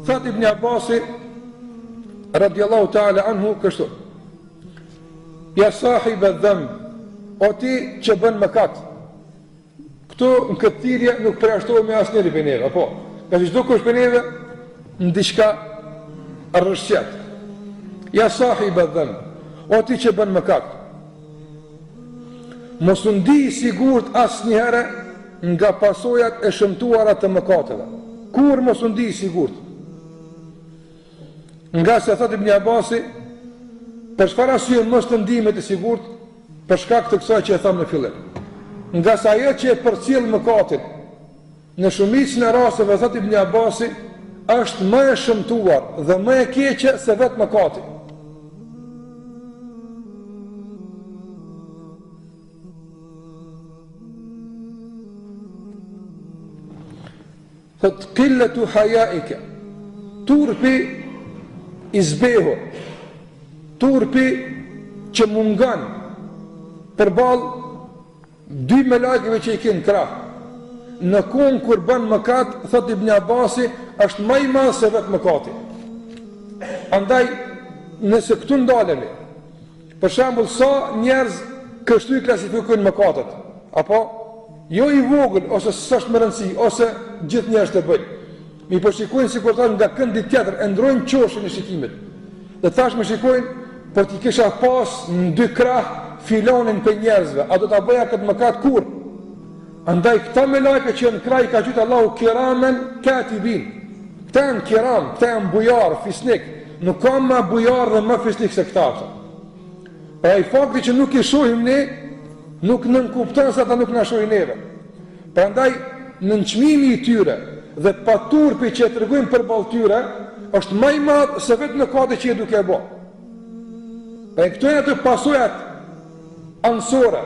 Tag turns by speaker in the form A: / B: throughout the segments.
A: Thot Ibn Abasi radiallahu ta'ala anhu kështu: Ja sahibe dhem, o ti që bën mëkat. Këtu në këtë thirrje nuk përjashtohet me asnjëri prej neve, apo? Ka çdo kush prej neve në diçka rrëshqet. Ja sahibe dhem, o ti që bën mëkat. Mos u ndi i sigurt asnjëherë nga pasojat e shëmtuara të mëkateve. Kur mos u ndi i sigurt. Nga se thot Ibn Abasi, për çfarë arsye mos të ndihet i sigurt? Për shkak të kësaj që e tham në fillim. Nga se ajo që e përcjell mëkatin në shumicën e rasteve, thot Ibn Abasi, është më e shëmtuar dhe më e keqe se vetë mëkati. Thot qillatu hayaika, turpi i zbehu, turpi që mungan përballë dy me lajkeve që i kënë krah. Në kohën kur bën mëkat, thot Ibn Abasi, është më i madh se vetë mëkati. Andaj, nëse këtu ndalemi, për shembull, sa njerëz kështu i klasifikojnë mëkatet, apo jo i vogël, ose s'është më rëndësi, ose gjithë njerëz të bëjnë. Mi po shikojnë si kur thonë nga këndi tjetër, e ndrojnë qoshin e shikimit. Dhe thash me shikojnë, për t'i kisha pas në dy krah filonin për njerëzve, a do t'a bëja këtë mëkat kur? Andaj këta me lajke që në kraj ka qytë Allahu kiramen katibin. Këta janë kiram, këta janë bujar, fisnik. Nuk ka ma bujar dhe ma fisnik se këta. Pra i fakti që nuk i shohim ne, nuk nënkupton se ata nuk na shohin neve. Prandaj në nënçmimi i tyre dhe pa turpi që e tregojnë përballë tyre, është më i madh se vetë mëkati që e duke e bë. Pra këto janë ato pasojat ansore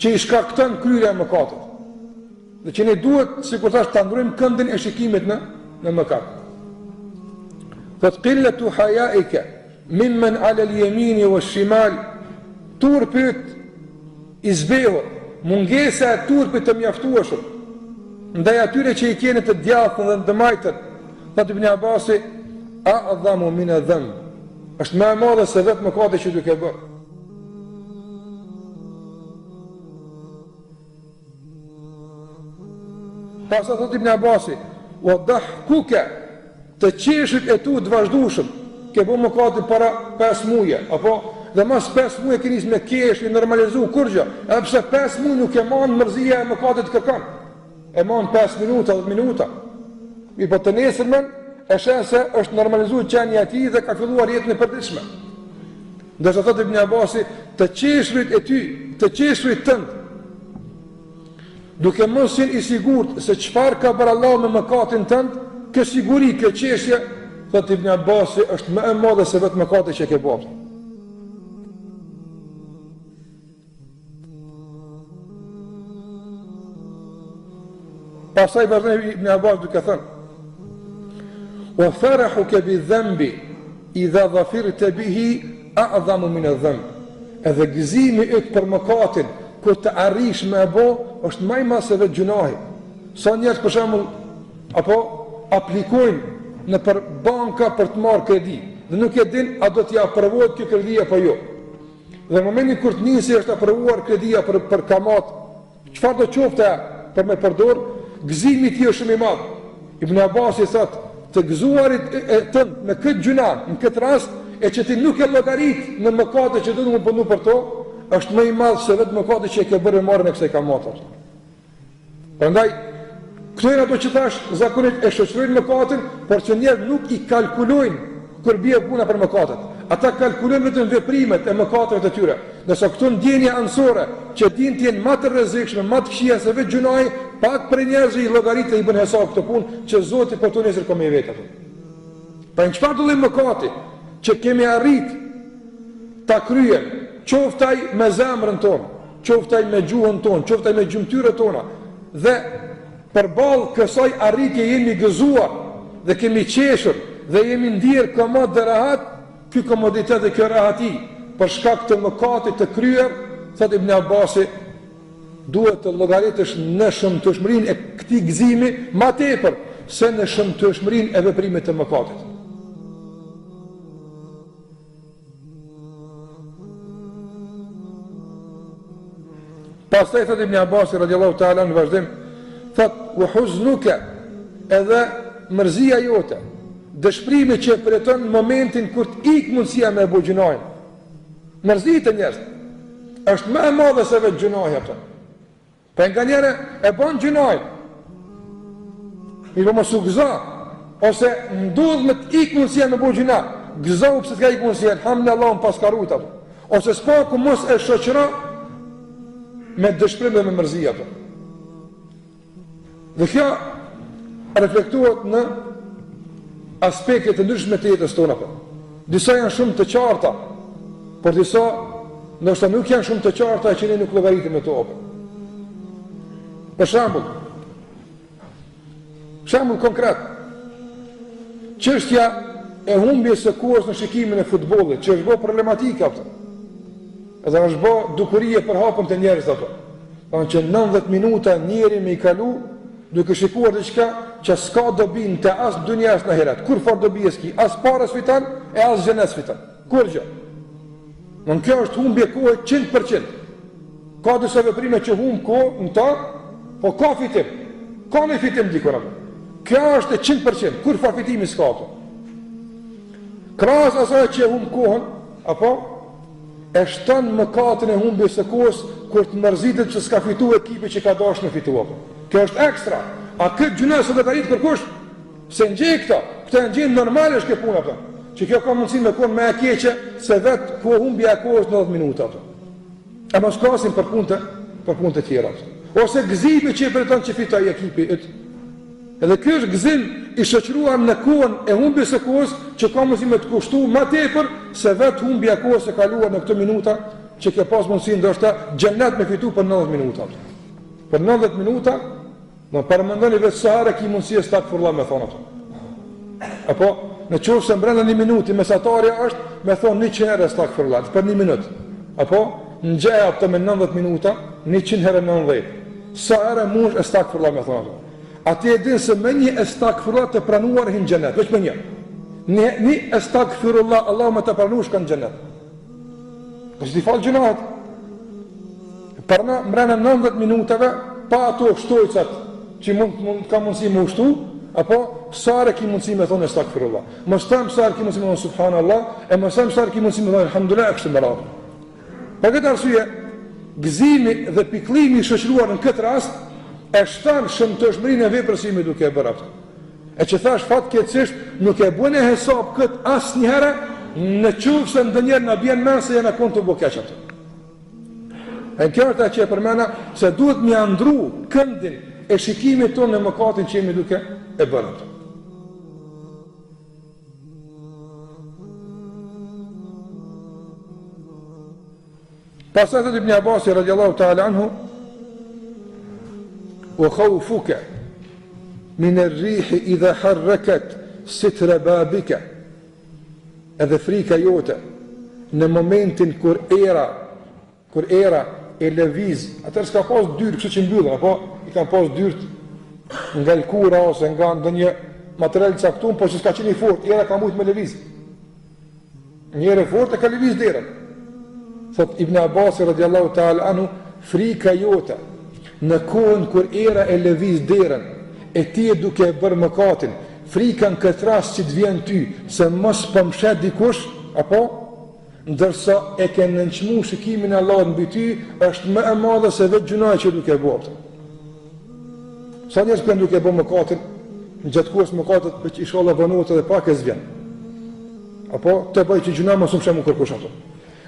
A: që i shkakton kryerja e mëkatit. Dhe që ne duhet, sikur thash, ta ndrojmë këndin e shikimit në mëkat. Thot qillatu hayaika mimmen ala al-yamini wash-shimal, turpit i zbehu, mungesa e turpit të mjaftueshëm ndaj atyre që i keni të djathtën dhe të majtën. Thot Ibn Abasi, a'dhamu min adh-dhanb, është më e madhe se vetë mëkati që duke bërë. Pasa thot Ibn Abasi, wa dahkuka, të qeshit e tu të vazhdueshëm, ke bu mëkatin para 5 muje, apo dhe mas 5 muje ke nis me kesh, i normalizu kurgjë, edhe pse 5 muje nuk e manë mërzia e mëkatit kërkan, e manë 5 minuta, 10 minuta. I po të nesërmen, e shenë se është normalizu qenja ti dhe ka filluar jetën e përditshme. Ndërsa thot Ibn Abasi, të qeshrit e ty, të qeshrit tënd, duke mos qenë i sigurt se çfarë ka bërë Allah me mëkatin tënd, kë siguri, kë qeshje, thot Ibn Abasi, është më e madhe se vetë mëkati që ke bërë. Pastaj vazhdon Ibn Abbas duke thënë: "Wa farahuka bi-dhanbi idha dhafirta bihi a'zamu min adh-dhanb." Edhe gëzimi yt për mëkatin kur të arrish me bë është më i madh se vetë gjunahi. Sa njerëz për shembull apo aplikojnë në për banka për të marrë kredi dhe nuk e din a do t'i aprovohet kjo kredi apo jo. Dhe në momentin kur të nisi është aprovuar kredia për kamat, çfarë do qofte për me përdor, gëzimi ti është shumë i madh. Ibn Abbas i thot, të gëzuarit e tënd me këtë gjuna, në këtë rast, e që ti nuk e llogarit në mëkate që do të më punu për to, është më i madh se vetë mëkate që e ke bërë marrën e kësaj kamate. Prandaj këto janë ato që thash, zakonisht e shoqërojnë mëkatin, por që njerëzit nuk i kalkulojnë kur bie puna për mëkatet. Ata kalkulojnë vetëm veprimet e mëkateve të tyre. Nëse këtu ndjenja ansore që din të jenë më të rrezikshme, më të këqija se vetë gjunaji, pak për njerëz i llogaritë i bën hesab këtë punë që Zoti po tu nesër komë vetë ato. Pa në çfarë do lloj mëkati që kemi arrit ta kryejm, qoftaj me zemrën tonë, qoftaj me gjuhën tonë, qoftaj me gjymtyrët tona, dhe përballë kësaj arritje jemi gëzuar dhe kemi qeshur dhe jemi ndier komod dhe rahat, ky komoditet dhe kjo rahati për shkak të mëkatit të kryer, thot Ibn Abbasi, duhet të llogaritësh në shëmtueshmërinë e këtij gëzimi më tepër se në shëmtueshmërinë e veprimit të mëkatit. Pastaj thot Ibn Abbas radiallahu ta'ala në vazhdim, thot, u huznuke, edhe mërzia jote, dëshprimi që e përjeton në momentin kur të ikë mundësia me e bu gjunajnë. Mërzit e njerëz, është më e madhe se vetë gjunajnë ato. Për nga njëre e bon gjunajnë, mi po mos u gëza, ose ndodh me të ikë mundësia me bu gjunajnë, gëza u pëse të ka ikë mundësia, alhamdulillah në paskarut ato. Ose s'pa ku mos e shoqëra me dëshprim dhe me mërzia ato. Dhe kjo reflektuat në aspekte të ndryshme të jetës tona. Disa janë shumë të qarta, por disa ndoshta nuk janë shumë të qarta që ne nuk llogaritim me to. Për shembull konkret, çështja e humbjes së kohës në shikimin e futbollit, që është bërë problematike ato. Edhe është bërë dukurie për hapën të njerëzve ato. Thonë që 90 minuta njeri me i kalu duke shikuar diçka që s'ka dobi në të as dunja as në ahiret. Kur fort dobi e s'ki, as parës fitan e as xhenet fitan. Kur gjë. Në kjo është humbje kohë 100%. Ka disa veprime që humb kohë në ta, po ka fitim. Ka me fitim dikur apo. Kjo është 100%. Kur fort fitimi s'ka ato. Krahas asaj që humb kohën, apo e shton mëkatin e humbjes së kohës kur të mërzitet që s'ka fitu ekipi që ka dashur me fitu apo. Kjo është ekstra. A këtë gjuna së dhe të rritë kërkush? Se në gjej këta në gjej normal është kjo puna, që kjo ka mundësi me konë me e keqe, se vetë ku humbja e kohës 90 minuta. E mos kasim për punë të tjera. Ose gëzimi që i përton që fita i ekipi. Edhe kjo është gëzim i shoqëruar në kohën e humbjes së kohës, që ka mundësi me të kushtu ma tepër, se vetë humbja e kohës e kaluar në këto minuta, që kjo pas mundësi ndoshta xhenet me fitu për 90 minuta. Për 90 minuta, në përmendoni vetë sahare ki mundësi e stakfurullah me thonë ato. Apo, në qofë se mbrenda 1 minuti, mesatarja është me thonë 100 herë stakfurullah, për 1 minut. Apo, në gjeja të me 90 minuta, 100 herë 90. Sa herë mund e stakfurullah me thonë ato. Ati e dinë se me një e stakfurullah të pranuar hinë gjenet, veç me një. Një e stakfurullah, Allah me të pranush kanë gjenet. Kështë ti falë gjenahat. Përna mbrenda 90 minutave, pa ato shtojcat që ka mundësi më ushtu, apo sare ki mundësi me thonë estakfirullah. Mos them sare ki mundësi me thonë subhanallah, e mos them sare ki mundësi me thonë alhamdulillah e kështë më radhë. Për këtë arsye, gëzimi dhe piklimi i shoqëruar në këtë rast, e shtan shëmtueshmërinë e veprës ime duke e bërë atë. E që thash fatkeqësisht nuk e bën e hesab kët asnjëherë, në qoftë se ndonjëherë na bjen mend se jena kon të bëkeq atë. E kjo është që e përmena se duhet me andru këndin e shikimit tonë në mëkatin që jemi duke e bërë. Pastaj Ibn Abbas radiallahu ta'ala anhu, u khawfuka min ar-rihi idha harrakat sitra babika, edhe frika jote në momentin kur era e lëviz, atër s'ka pas dyrë, kështë që mbyllën, apo i kanë pas dyrt nga lkura ose nga ndonjë material caktun, po që s'ka qenë i fort, era ka mujtë me lëviz. Njëre fort e ka lëviz derën. Thot Ibn Abbas radiallahu ta'ala anhu, frika jote në kohën kur era e lëviz derën, e ti e duke e bërë mëkatin, frika në këtë rast që të vjen ty, se mos pëmshet dikush, apo ndërsa e ke nënçmu shikimin e Allahut mbi ty, është më e madhe se vetë gjunaja që duke e bërë. Sa njerëz kanë duke e bërë mëkatin, në gjatë kohës mëkatet për që inshallah vënohet edhe pak e zvjen. Apo të bëj që gjuna mos më kërkush ato.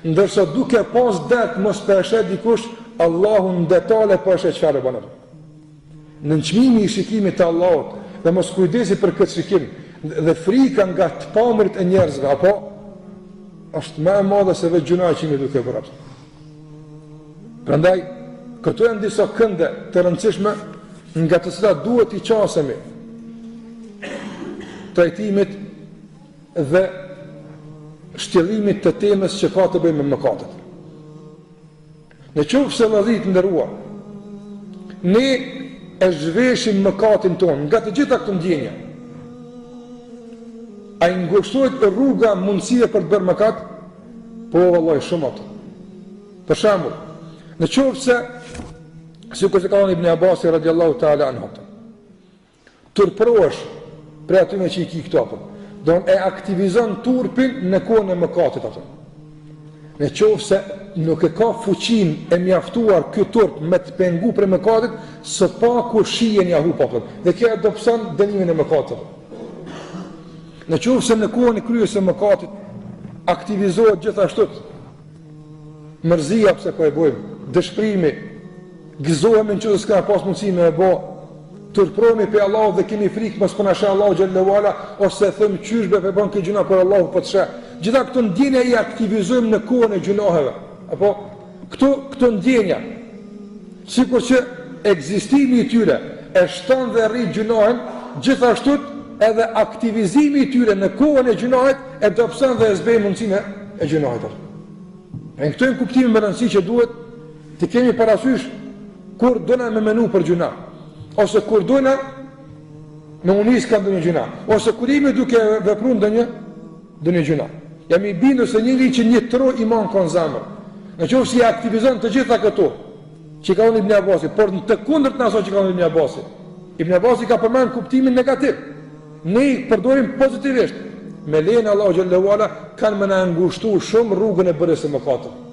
A: Ndërsa duke pas det mos përshet dikush, Allahu në detale përshet çfarë bën ato. Nënçmimi i shikimit të Allahut dhe mos kujdesi për këtë shikim dhe frika nga të pamërit e njerëzve, apo është më e madhe se vetë gjunaja që jemi duke bërë. Prandaj, këto janë disa kënde të rëndësishme nga të cilat duhet i qasemi trajtimit dhe shtjellimit të temës që ka të bëjë me mëkatet. Në qoftë se vëllezër të nderuar, ne e zhveshim mëkatin tonë nga të gjitha këto ndjenja, a i ngushtohet rruga mundësia për të bërë mëkat? Po, vallai, shumë ato. Për shembull, në qoftë se, sikur se ka thënë Ibn Abbas radiallahu ta'ala anhu, turprohesh për aty me që i ki këto apo, do e aktivizon turpin në kohën e mëkatit ato. Në qoftë se nuk e ka fuqin e mjaftuar ky turp me të pengu për mëkatit, së paku shihen ja hub apo, dhe kjo do pson dënimin e mëkatit. Në qoftë se në kohën e kryes së mëkatit aktivizohet gjithashtu mërzia pse po e bëjmë, dëshpërimi, gëzohemi në çdo s'ka pas mundësi me e bë, turprohemi pe Allahu dhe kemi frikë mos po na sheh Allahu xhallahu ala, ose them qysh be bën këtë gjuna për Allahu po të sheh. Gjitha këto ndjenja i aktivizojmë në kohën e gjunaheve. Apo këto ndjenja, sikur që ekzistimi i tyre e shton dhe rrit gjunahin, gjithashtu edhe aktivizimi i tyre në kohën e gjunahit e dobëson dhe e zbej mundësinë e gjunahit. Në këto janë kuptime më rëndësi që duhet të kemi parasysh kur dona me menu për gjunah, ose kur dona me unis ka ndonjë gjunah, ose kur jemi duke vepruar ndonjë gjunah. Jam i bindur se njëri që një tro iman ka në zemër, në qoftë se i aktivizon të gjitha këto që ka unë Ibn Abbasi, por në të kundërt në aso që ka unë Ibn Abbasi. Ibn Abbasi ka përmend kuptimin negativ. Ne i përdorim pozitivisht. Me lejen e Allahu xhallahu ala kanë më na ngushtuar shumë rrugën e bërjes së mëkatit.